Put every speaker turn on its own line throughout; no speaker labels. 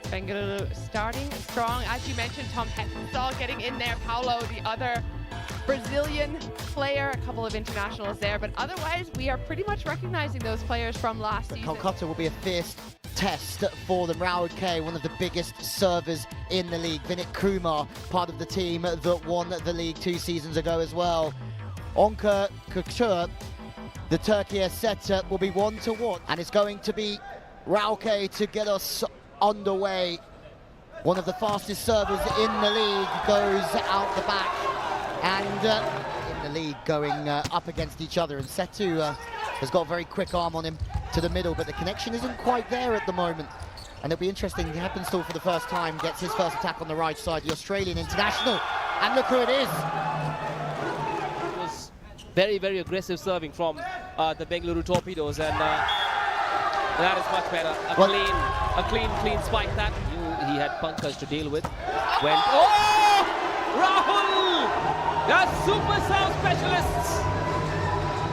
Bengaluru starting strong. As you mentioned, Tom Heppenstall getting in there. Paulo, the other Brazilian player, a couple of internationals there. But otherwise, we are pretty much recognizing those players from last season.
Kolkata will be a fierce test for them. Raoul K, one of the biggest servers in the league. Vinit Kumar, part of the team that won the league 2 seasons ago as well. Onka Kukur, the Turkey setter, will be one to watch. And it's going to be Raoul K to get us underway. One of the fastest servers in the league goes out the back. And in the league going up against each other. And Setu has got a very quick arm on him to the middle, but the connection isn't quite there at the moment. And it'll be interesting. Heppenstall for the first time gets his first attack on the right side, the Australian international. And look who it is.
It was very, very aggressive serving from the Bengaluru Torpedoes, and that is much better. A clean spike that he had Pankaj to deal with. Oh! Rahul, the super serve specialist,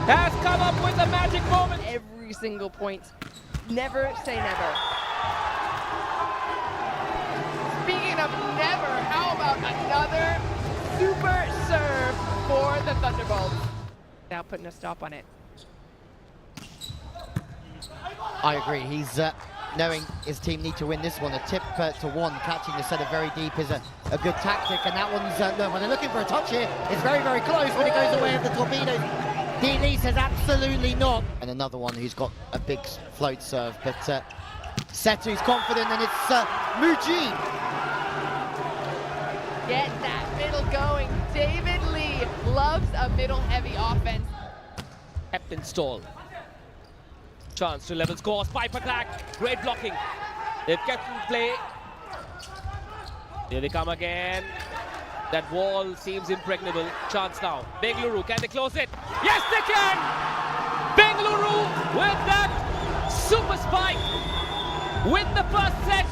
has come up with a magic moment.
Every single point. Never say never. Speaking of never, how about another super serve for the Thunderbolts? Now putting a stop on it.
I agree. He's knowing his team need to win this one. A tip to one, catching the setter very deep is a good tactic. And that one's, no, when they're looking for a touch here, it's very, very close when it goes away of the Torpedoes. D-Lee says absolutely not. And another one who's got a big float serve, but Setu's confident, and it's Muji.
Get that middle going. David Lee loves a middle heavy offense.
Heppenstall. Chance to level score, spike attack, great blocking. They've kept in play. Here they come again. That wall seems impregnable. Chance now. Bengaluru, can they close it? Yes, they can! Bengaluru with that super spike. Win the first set.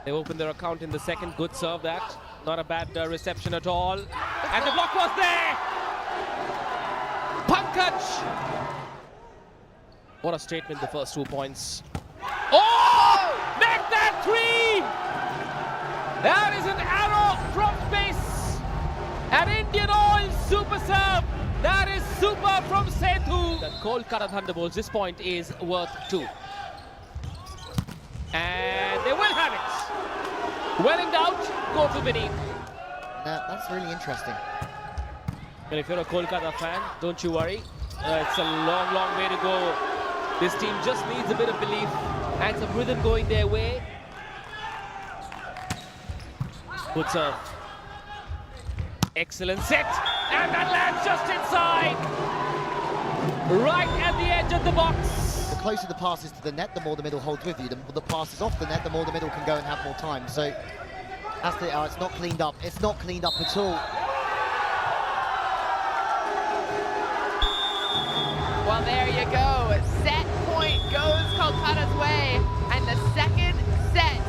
They opened their account in the second. Good serve that. Not a bad reception at all. And the block was there! Pankaj! What a statement, the first 2 points. Oh! Make that 3! That is an arrow from space. An Indian oil super serve. That is super from Setu. The Kolkata Thunderbolts, this point is worth 2. And they will have it. Well in doubt, go to Vinny.
That's really interesting.
And if you're a Kolkata fan, don't you worry. It's a long, long way to go. This team just needs a bit of belief and some rhythm going their way. Good serve. Excellent set. And that lands just inside. Right at the edge of the box.
The closer the pass is to the net, the more the middle holds with you. The more the pass is off the net, the more the middle can go and have more time. So that's the, it's not cleaned up. It's not cleaned up at all.
Well, there you go. Set point goes Kolkata's way, and the second set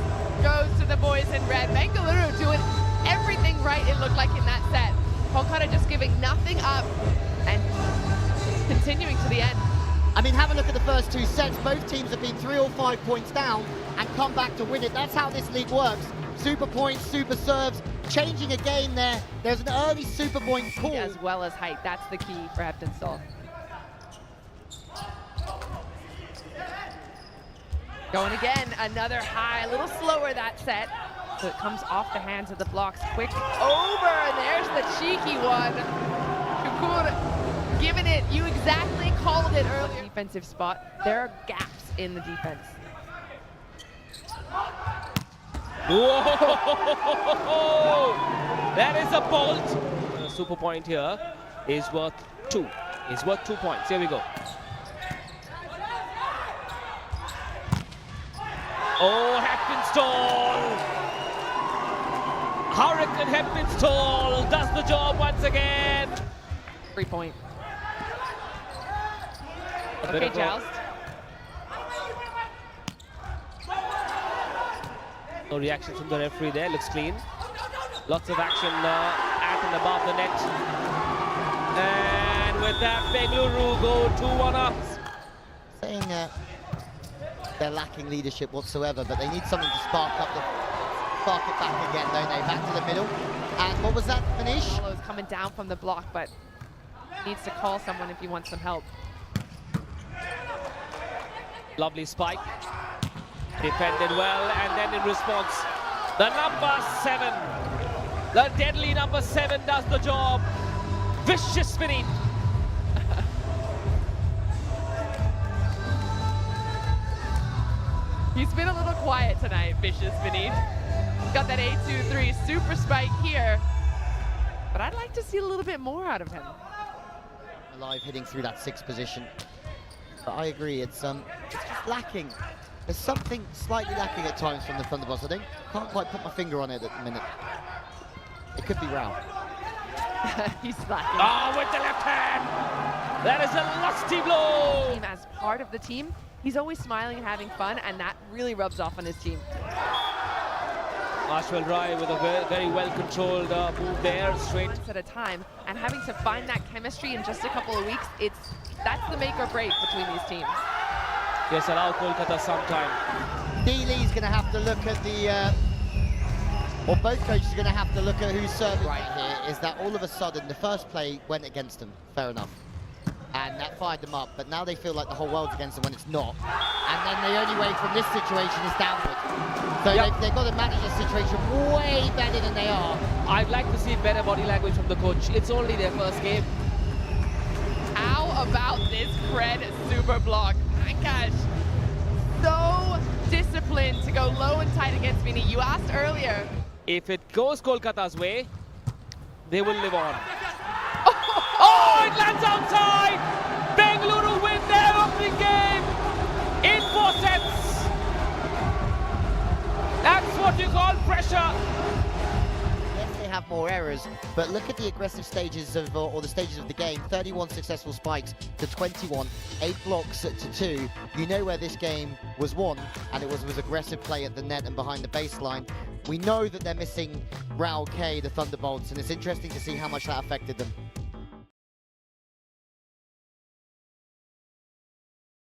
goes to the boys in red. Bengaluru doing everything right, it looked like, in that set. Kolkata just giving nothing up and continuing to the end.
I mean, have a look at the first 2 sets. Both teams have been 3 or 5 points down and come back to win it. That's how this league works. Super points, super serves, changing a game there. There's an early super point call.
As well as height, that's the key for Heppenstall. Going again, another high, a little slower that set. So it comes off the hands of the blocks. Quick over, and there's the cheeky one. Kukur giving it, you exactly called it earlier. Defensive spot, there are gaps in the defense.
Whoa! That is a bolt. The super point here is worth 2. It's worth 2 points. Here we go. Oh, Heppenstall! Hurricane Heppenstall does the job once again.
3 point.
Okay,
Joust.
No reaction from the referee there, looks clean. Lots of action at and above the net. And with that, Bengaluru go 2-1 up.
Saying they're lacking leadership whatsoever, but they need something to spark it back again, don't they? Back to the middle. And what was that, Manish?
Follows coming down from the block, but needs to call someone if he wants some help.
Lovely spike. Defended well, and then in response, the number 7. The deadly number 7 does the job. Vicious Vinny.
He's been a little quiet tonight, Vicious Vinny. He's got that 8-2-3 super spike here, but I'd like to see a little bit more out of him.
Alive hitting through that 6th position. But I agree, it's just lacking. There's something slightly lacking at times from the Thunderbolts. I can't quite put my finger on it at the minute. It could be Rao.
He's lacking.
Oh, with the left hand! That is a lusty blow!
As part of the team, he's always smiling and having fun, and that really rubs off on his team.
Marshall Rai with a very well-controlled move there, straight.
Once at a time, and having to find that chemistry in just a couple of weeks, that's the make or break between these teams.
Yes, allow Kolkata some time.
D-Lee's going to have to look at the, or both coaches are going to have to look at who's serving right here, is that all of a sudden the first play went against them, fair enough. And that fired them up, but now they feel like the whole world's against them when it's not. And then the only way from this situation is downward. So they've got to manage the situation way better than they are.
I'd like to see better body language from the coach. It's only their first game.
How about this Cred super block? My gosh, so disciplined to go low and tight against Vinny. You asked earlier.
If it goes Kolkata's way, they will live on. Oh, it lands outside! Bengaluru win their opening game in 4 sets. That's what you call pressure.
Yes, they have more errors, but look at the aggressive stages of, or the stages of the game. 31 successful spikes to 21, 8 blocks to 2. You know where this game was won, and it was aggressive play at the net and behind the baseline. We know that they're missing Rao K, the Thunderbolts, and it's interesting to see how much that affected them.